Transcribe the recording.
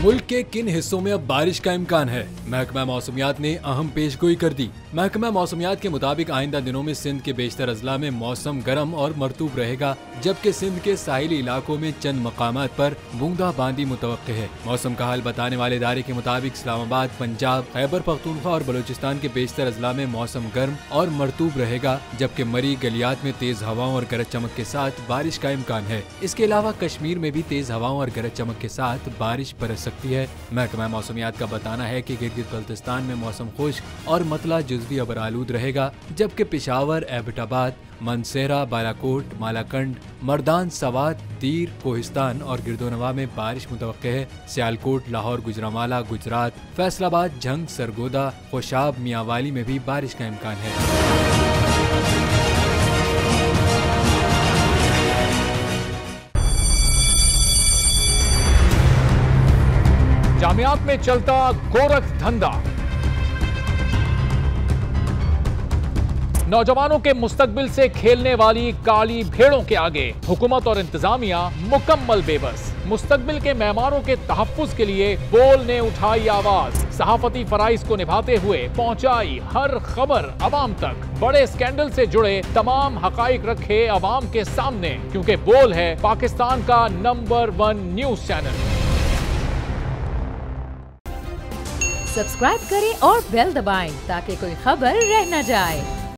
मुल्क के किन हिस्सों में अब बारिश का इम्कान है? महकमा मौसमियात ने अहम पेशगोई कर दी। महकमा मौसमियात के मुताबिक आइंदा दिनों में सिंध के बेशतर अजला में मौसम गर्म और मरतूब रहेगा, जबकि सिंध के साहिली इलाकों में चंद मकामात पर बूंदाबांदी मुतवक्के है। मौसम का हाल बताने वाले इदारे के मुताबिक इस्लामाबाद, पंजाब, खैबर पख्तूनख्वा और बलूचिस्तान के बेशतर अजला में मौसम गर्म और मरतूब रहेगा, जबकि मरी गलियात में तेज हवाओं और गरज चमक के साथ बारिश का इम्कान है। इसके अलावा कश्मीर में भी तेज हवाओं और गरज चमक के साथ बारिश बरस सकती है। महकमा मौसमियात का बताना है कि गिलगित बल्तिस्तान में मौसम खुश्क और मतला जुज़वी अबर आलूद रहेगा, जबकि पेशावर, एबटाबाद, मनसेरा, बालाकोट, मालाकंड, मर्दान, सवात, दीर, कोहिस्तान और गिरदोनवा में बारिश मुतवक्के है। सियालकोट, लाहौर, गुजरांवाला, गुजरात, फैसलाबाद, झंग, सरगोदा, खुशाब, मियांवाली में भी बारिश का इम्कान है। जामियात में चलता गोरख धंधा, नौजवानों के मुस्तकबिल से खेलने वाली काली भेड़ों के आगे हुकूमत और इंतजामिया मुकम्मल बेबस। मुस्तकबिल के मेहमानों के तहफ्फुज के लिए बोल ने उठाई आवाज, सहाफती फराइज को निभाते हुए पहुंचाई हर खबर अवाम तक। बड़े स्कैंडल से जुड़े तमाम हकाइक रखे अवाम के सामने, क्योंकि बोल है पाकिस्तान का नंबर 1 न्यूज चैनल। सब्सक्राइब करें और बेल दबाएं ताकि कोई खबर रह न जाए।